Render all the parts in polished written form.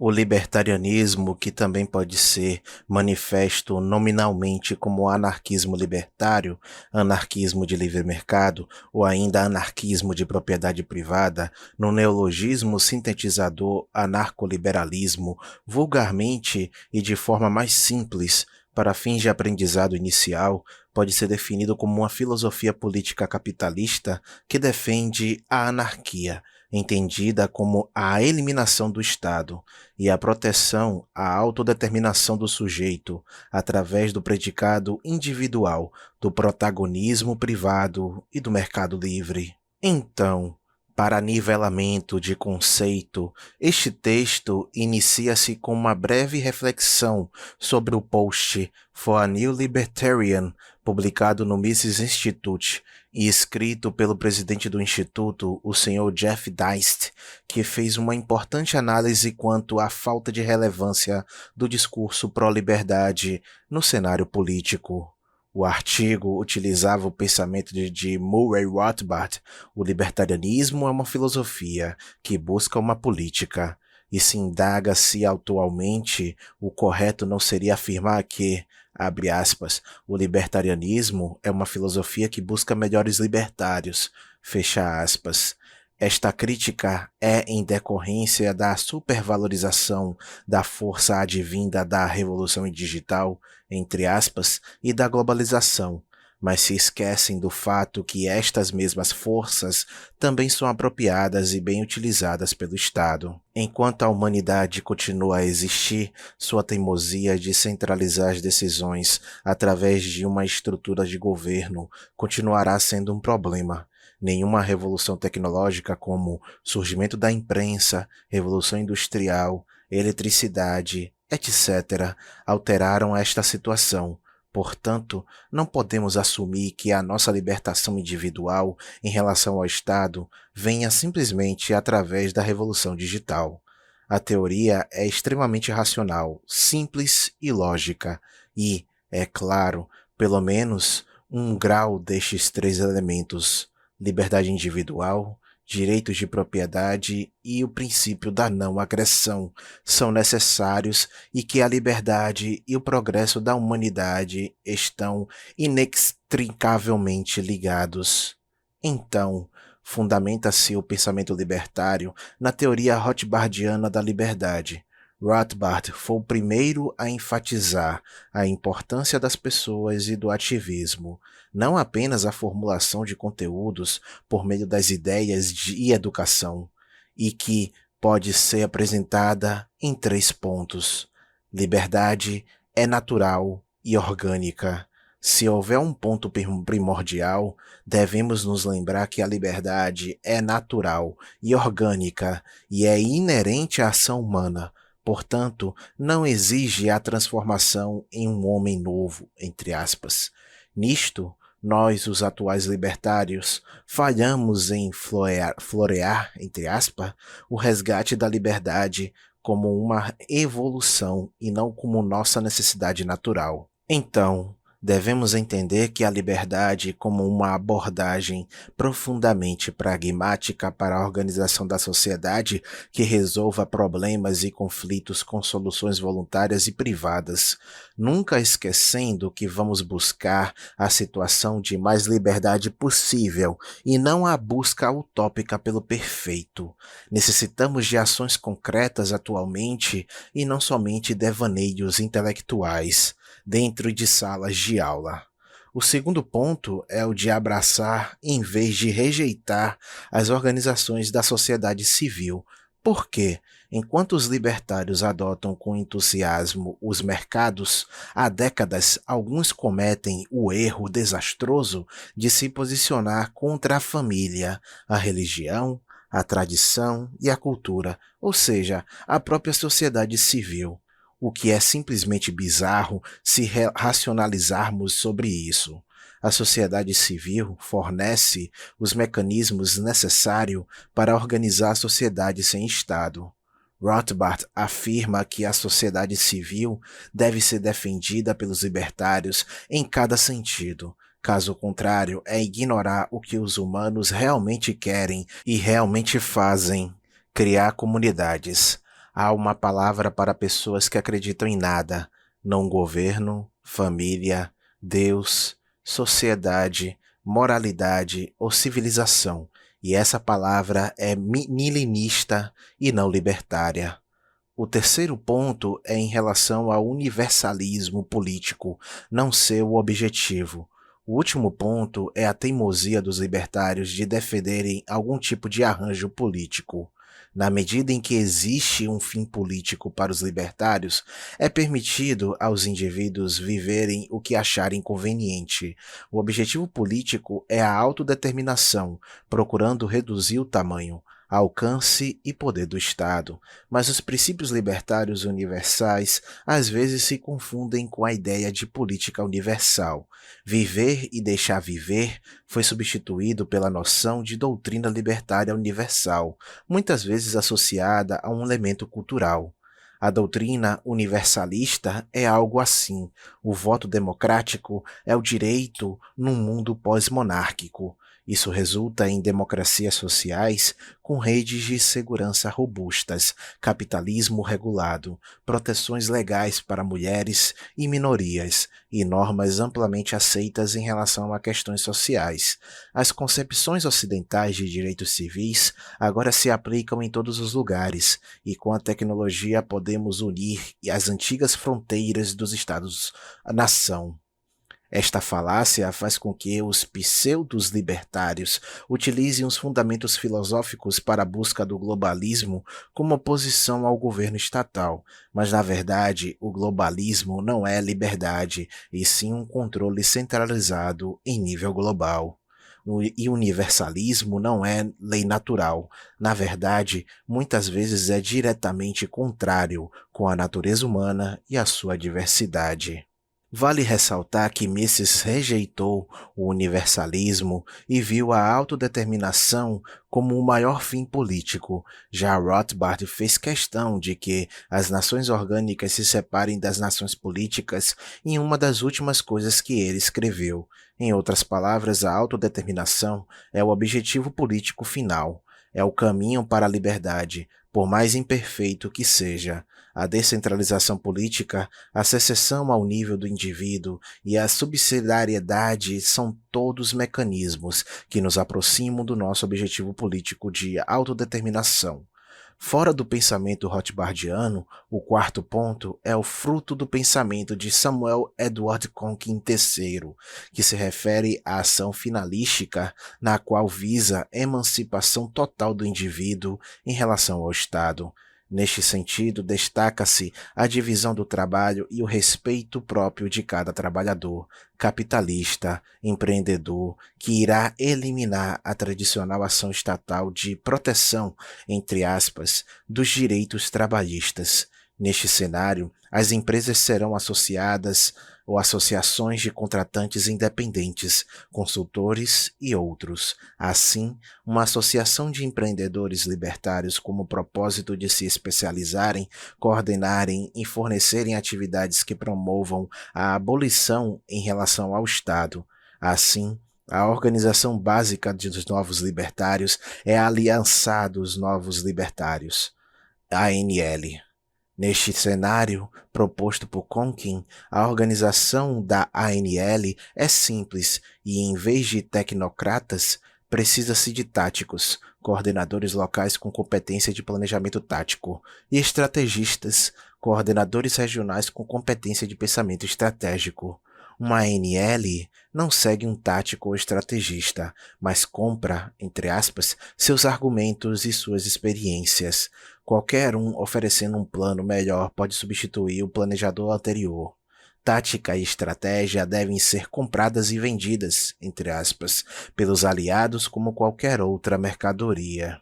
O libertarianismo, que também pode ser manifesto nominalmente como anarquismo libertário, anarquismo de livre mercado ou ainda anarquismo de propriedade privada, no neologismo sintetizador anarcoliberalismo, vulgarmente e de forma mais simples, para fins de aprendizado inicial, pode ser definido como uma filosofia política capitalista que defende a anarquia, entendida como a eliminação do Estado e a proteção à autodeterminação do sujeito através do predicado individual, do protagonismo privado e do mercado livre. Então, para nivelamento de conceito, este texto inicia-se com uma breve reflexão sobre o post For a New Libertarian, publicado no Mises Institute e escrito pelo presidente do Instituto, o Sr. Jeff Deist, que fez uma importante análise quanto à falta de relevância do discurso pró-liberdade no cenário político. O artigo utilizava o pensamento de Murray Rothbard: o libertarianismo é uma filosofia que busca uma política, e se indaga se atualmente o correto não seria afirmar que, abre aspas, o libertarianismo é uma filosofia que busca melhores libertários, fecha aspas. Esta crítica é em decorrência da supervalorização da força advinda da revolução digital, entre aspas, e da globalização, mas se esquecem do fato que estas mesmas forças também são apropriadas e bem utilizadas pelo Estado. Enquanto a humanidade continua a existir, sua teimosia de centralizar as decisões através de uma estrutura de governo continuará sendo um problema. Nenhuma revolução tecnológica como surgimento da imprensa, revolução industrial, eletricidade, etc., alteraram esta situação. Portanto, não podemos assumir que a nossa libertação individual em relação ao Estado venha simplesmente através da revolução digital. A teoria é extremamente racional, simples e lógica, e, é claro, pelo menos um grau destes três elementos: liberdade individual, direitos de propriedade e o princípio da não agressão são necessários e que a liberdade e o progresso da humanidade estão inextricavelmente ligados. Então, fundamenta-se o pensamento libertário na teoria rothbardiana da liberdade. Rothbard foi o primeiro a enfatizar a importância das pessoas e do ativismo, não apenas a formulação de conteúdos por meio das ideias e educação, e que pode ser apresentada em 3 pontos. Liberdade é natural e orgânica. Se houver um ponto primordial, devemos nos lembrar que a liberdade é natural e orgânica e é inerente à ação humana. Portanto, não exige a transformação em um homem novo, entre aspas. Nisto, nós, os atuais libertários, falhamos em florear, entre aspas, o resgate da liberdade como uma evolução e não como nossa necessidade natural. Então, devemos entender que a liberdade como uma abordagem profundamente pragmática para a organização da sociedade que resolva problemas e conflitos com soluções voluntárias e privadas, nunca esquecendo que vamos buscar a situação de mais liberdade possível e não a busca utópica pelo perfeito. Necessitamos de ações concretas atualmente e não somente devaneios intelectuais dentro de salas de aula. O segundo ponto é o de abraçar em vez de rejeitar as organizações da sociedade civil. Por quê? Enquanto os libertários adotam com entusiasmo os mercados, há décadas alguns cometem o erro desastroso de se posicionar contra a família, a religião, a tradição e a cultura, ou seja, a própria sociedade civil. O que é simplesmente bizarro se racionalizarmos sobre isso. A sociedade civil fornece os mecanismos necessários para organizar a sociedade sem Estado. Rothbard afirma que a sociedade civil deve ser defendida pelos libertários em cada sentido. Caso contrário, é ignorar o que os humanos realmente querem e realmente fazem: criar comunidades. Há uma palavra para pessoas que acreditam em nada, não governo, família, Deus, sociedade, moralidade ou civilização, e essa palavra é niilinista e não libertária. O terceiro ponto é em relação ao universalismo político não ser o objetivo. O último ponto é a teimosia dos libertários de defenderem algum tipo de arranjo político. Na medida em que existe um fim político para os libertários, é permitido aos indivíduos viverem o que acharem conveniente. O objetivo político é a autodeterminação, procurando reduzir o tamanho, alcance e poder do Estado, mas os princípios libertários universais às vezes se confundem com a ideia de política universal. Viver e deixar viver foi substituído pela noção de doutrina libertária universal, muitas vezes associada a um elemento cultural. A doutrina universalista é algo assim: o voto democrático é o direito num mundo pós-monárquico. Isso resulta em democracias sociais com redes de segurança robustas, capitalismo regulado, proteções legais para mulheres e minorias e normas amplamente aceitas em relação a questões sociais. As concepções ocidentais de direitos civis agora se aplicam em todos os lugares e com a tecnologia podemos unir as antigas fronteiras dos Estados-nação. Esta falácia faz com que os pseudos libertários utilizem os fundamentos filosóficos para a busca do globalismo como oposição ao governo estatal, mas na verdade o globalismo não é liberdade, e sim um controle centralizado em nível global. E o universalismo não é lei natural. Na verdade, muitas vezes é diretamente contrário com a natureza humana e a sua diversidade. Vale ressaltar que Mises rejeitou o universalismo e viu a autodeterminação como o maior fim político. Já Rothbard fez questão de que as nações orgânicas se separem das nações políticas em uma das últimas coisas que ele escreveu. Em outras palavras, a autodeterminação é o objetivo político final, é o caminho para a liberdade, por mais imperfeito que seja. A descentralização política, a secessão ao nível do indivíduo e a subsidiariedade são todos mecanismos que nos aproximam do nosso objetivo político de autodeterminação. Fora do pensamento rothbardiano, o quarto ponto é o fruto do pensamento de Samuel Edward Conkin III, que se refere à ação finalística na qual visa a emancipação total do indivíduo em relação ao Estado. Neste sentido, destaca-se a divisão do trabalho e o respeito próprio de cada trabalhador, capitalista, empreendedor, que irá eliminar a tradicional ação estatal de proteção, entre aspas, dos direitos trabalhistas. Neste cenário, as empresas serão associadas ou associações de contratantes independentes, consultores e outros. Assim, uma associação de empreendedores libertários com o propósito de se especializarem, coordenarem e fornecerem atividades que promovam a abolição em relação ao Estado. Assim, a organização básica dos novos libertários é a Aliança dos Novos Libertários, ANL. Neste cenário proposto por Conkin, a organização da ANL é simples e, em vez de tecnocratas, precisa-se de táticos, coordenadores locais com competência de planejamento tático, e estrategistas, coordenadores regionais com competência de pensamento estratégico. Uma ANL não segue um tático ou estrategista, mas compra, entre aspas, seus argumentos e suas experiências. Qualquer um oferecendo um plano melhor pode substituir o planejador anterior. Tática e estratégia devem ser compradas e vendidas, entre aspas, pelos aliados como qualquer outra mercadoria.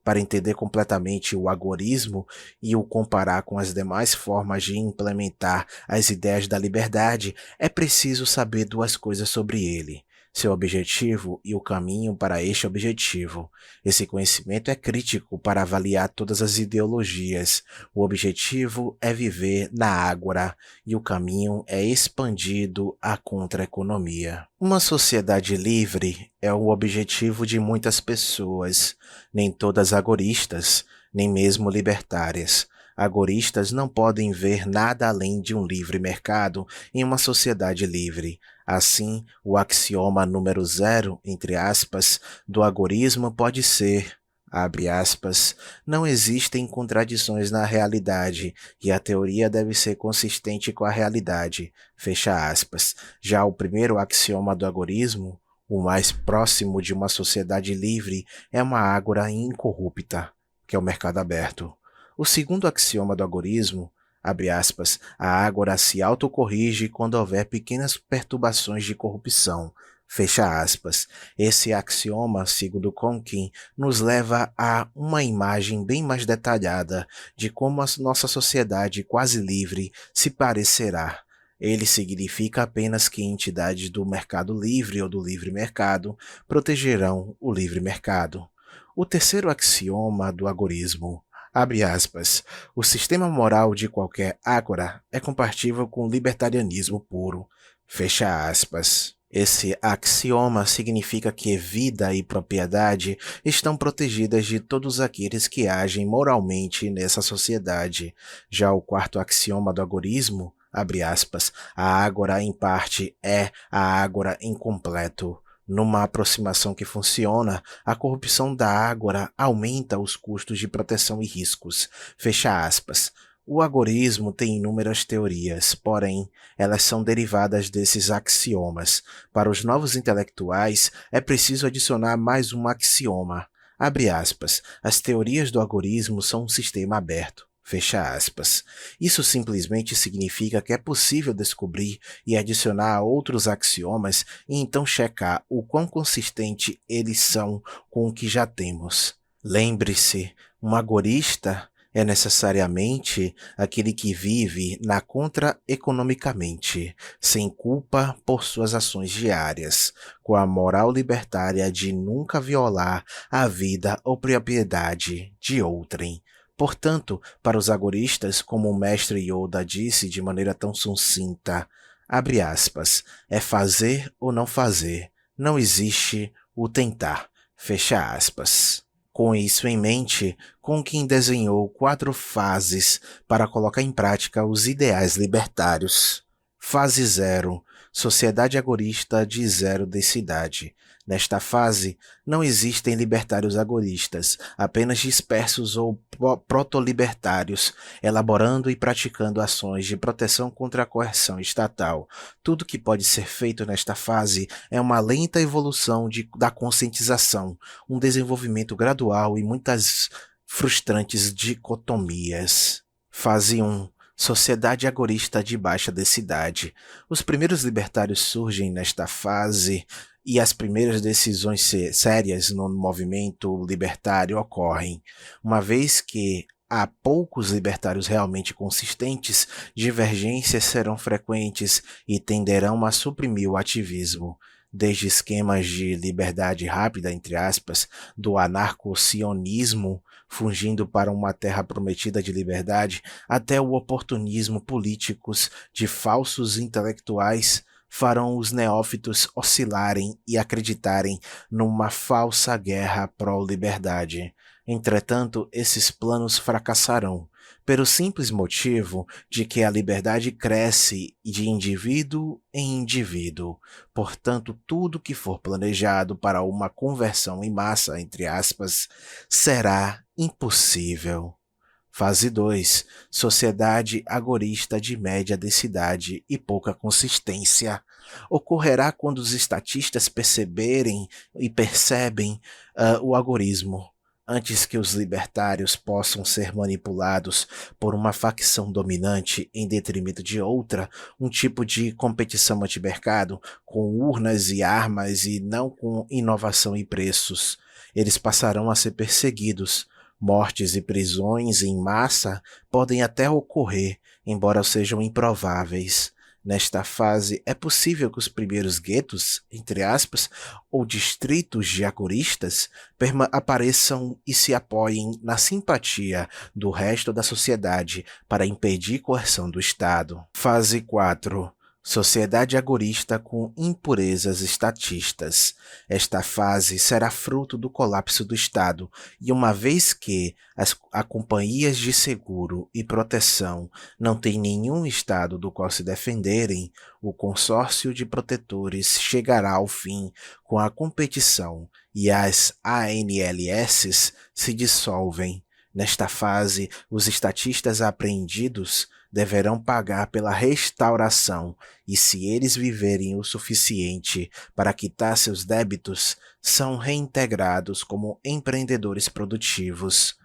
Para entender completamente o agorismo e o comparar com as demais formas de implementar as ideias da liberdade, é preciso saber duas coisas sobre ele: seu objetivo e o caminho para este objetivo. Esse conhecimento é crítico para avaliar todas as ideologias. O objetivo é viver na ágora e o caminho é expandido à contra-economia. Uma sociedade livre é o objetivo de muitas pessoas, nem todas agoristas, nem mesmo libertárias. Agoristas não podem ver nada além de um livre mercado em uma sociedade livre. Assim, o axioma número 0, entre aspas, do agorismo pode ser, abre aspas, não existem contradições na realidade e a teoria deve ser consistente com a realidade, fecha aspas. Já o primeiro axioma do agorismo, o mais próximo de uma sociedade livre, é uma ágora incorrupta, que é o mercado aberto. O segundo axioma do agorismo, abre aspas, a ágora se autocorrige quando houver pequenas perturbações de corrupção, fecha aspas. Esse axioma, segundo Conkin, nos leva a uma imagem bem mais detalhada de como a nossa sociedade quase livre se parecerá. Ele significa apenas que entidades do mercado livre ou do livre mercado protegerão o livre mercado. O terceiro axioma do agorismo, abre aspas, o sistema moral de qualquer ágora é compatível com o libertarianismo puro, fecha aspas. Esse axioma significa que vida e propriedade estão protegidas de todos aqueles que agem moralmente nessa sociedade. Já o quarto axioma do agorismo, abre aspas, a ágora em parte é a ágora incompleto. Numa aproximação que funciona, a corrupção da ágora aumenta os custos de proteção e riscos. Fecha aspas. O agorismo tem inúmeras teorias, porém, elas são derivadas desses axiomas. Para os novos intelectuais, é preciso adicionar mais um axioma. Abre aspas. As teorias do agorismo são um sistema aberto. Fecha aspas. Isso simplesmente significa que é possível descobrir e adicionar outros axiomas e então checar o quão consistente eles são com o que já temos. Lembre-se, um agorista é necessariamente aquele que vive na contra economicamente, sem culpa por suas ações diárias, com a moral libertária de nunca violar a vida ou propriedade de outrem. Portanto, para os agoristas, como o mestre Yoda disse de maneira tão sucinta, abre aspas, é fazer ou não fazer, não existe o tentar, fecha aspas. Com isso em mente, Conkin desenhou 4 fases para colocar em prática os ideais libertários. Fase 0. Sociedade agorista de zero densidade. Nesta fase, não existem libertários agoristas, apenas dispersos ou protolibertários, elaborando e praticando ações de proteção contra a coerção estatal. Tudo que pode ser feito nesta fase é uma lenta evolução da conscientização, um desenvolvimento gradual e muitas frustrantes dicotomias. Fase 1. Sociedade agorista de baixa densidade. Os primeiros libertários surgem nesta fase e as primeiras decisões sérias no movimento libertário ocorrem, uma vez que há poucos libertários realmente consistentes, divergências serão frequentes e tenderão a suprimir o ativismo. Desde esquemas de liberdade rápida, entre aspas, do anarco-sionismo, fugindo para uma terra prometida de liberdade, até o oportunismo políticos de falsos intelectuais, farão os neófitos oscilarem e acreditarem numa falsa guerra pró-liberdade. Entretanto, esses planos fracassarão, pelo simples motivo de que a liberdade cresce de indivíduo em indivíduo. Portanto, tudo que for planejado para uma conversão em massa, entre aspas, será impossível. Fase 2. Sociedade agorista de média densidade e pouca consistência. Ocorrerá quando os estatistas perceberem e percebem o agorismo, antes que os libertários possam ser manipulados por uma facção dominante em detrimento de outra, um tipo de competição antimercado com urnas e armas e não com inovação e preços. Eles passarão a ser perseguidos. Mortes e prisões em massa podem até ocorrer, embora sejam improváveis. Nesta fase, é possível que os primeiros guetos, entre aspas, ou distritos de agoristas, apareçam e se apoiem na simpatia do resto da sociedade para impedir coerção do Estado. Fase 4. Sociedade agorista com impurezas estatistas. Esta fase será fruto do colapso do Estado, e uma vez que as companhias de seguro e proteção não têm nenhum Estado do qual se defenderem, o consórcio de protetores chegará ao fim com a competição e as ANLS se dissolvem. Nesta fase, os estatistas apreendidos deverão pagar pela restauração e, se eles viverem o suficiente para quitar seus débitos, são reintegrados como empreendedores produtivos.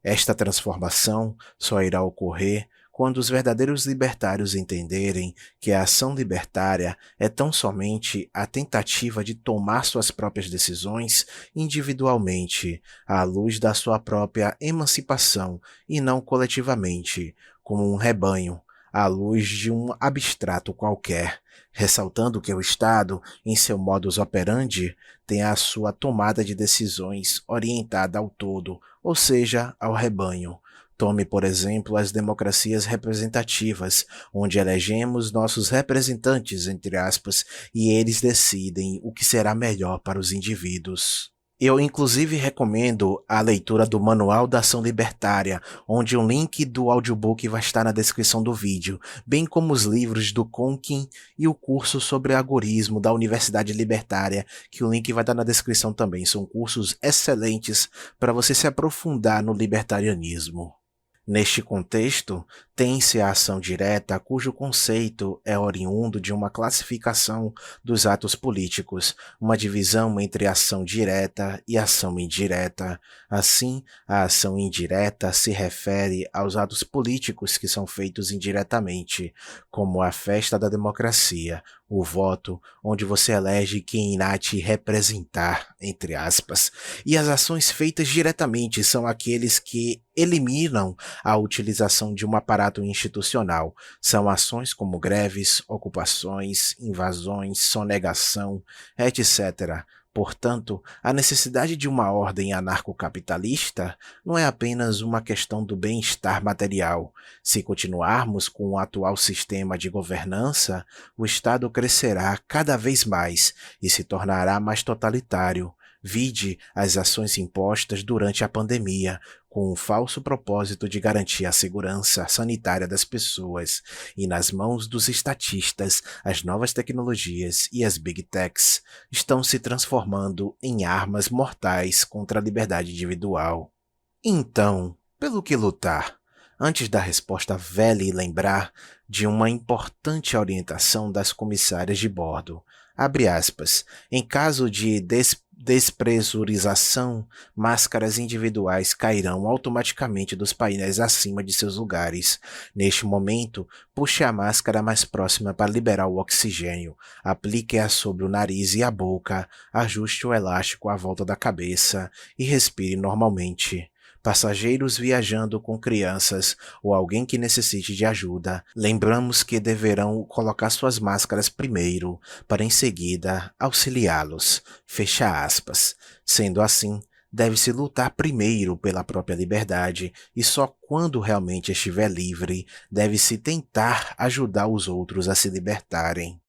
Esta transformação só irá ocorrer quando os verdadeiros libertários entenderem que a ação libertária é tão somente a tentativa de tomar suas próprias decisões individualmente, à luz da sua própria emancipação e não coletivamente, como um rebanho, à luz de um abstrato qualquer, ressaltando que o Estado, em seu modus operandi, tem a sua tomada de decisões orientada ao todo, ou seja, ao rebanho. Tome, por exemplo, as democracias representativas, onde elegemos nossos representantes, entre aspas, e eles decidem o que será melhor para os indivíduos. Eu, inclusive, recomendo a leitura do Manual da Ação Libertária, onde um link do audiobook vai estar na descrição do vídeo, bem como os livros do Conkin e o curso sobre agorismo da Universidade Libertária, que o link vai estar na descrição também. São cursos excelentes para você se aprofundar no libertarianismo. Neste contexto, tem-se a ação direta, cujo conceito é oriundo de uma classificação dos atos políticos, uma divisão entre ação direta e ação indireta. Assim, a ação indireta se refere aos atos políticos que são feitos indiretamente, como a festa da democracia, o voto, onde você elege quem irá te representar, entre aspas, e as ações feitas diretamente são aqueles que eliminam a utilização de um aparato institucional. São ações como greves, ocupações, invasões, sonegação, etc. Portanto, a necessidade de uma ordem anarcocapitalista não é apenas uma questão do bem-estar material. Se continuarmos com o atual sistema de governança, o Estado crescerá cada vez mais e se tornará mais totalitário. Vide as ações impostas durante a pandemia, com o falso propósito de garantir a segurança sanitária das pessoas, e nas mãos dos estatistas, as novas tecnologias e as Big Techs estão se transformando em armas mortais contra a liberdade individual. Então, pelo que lutar? Antes da resposta, vale lembrar de uma importante orientação das comissárias de bordo. Abre aspas, em caso de despressurização, máscaras individuais cairão automaticamente dos painéis acima de seus lugares. Neste momento, puxe a máscara mais próxima para liberar o oxigênio, aplique-a sobre o nariz e a boca, ajuste o elástico à volta da cabeça e respire normalmente. Passageiros viajando com crianças ou alguém que necessite de ajuda, lembramos que deverão colocar suas máscaras primeiro, para em seguida auxiliá-los. Fecha aspas. Sendo assim, deve-se lutar primeiro pela própria liberdade e só quando realmente estiver livre, deve-se tentar ajudar os outros a se libertarem.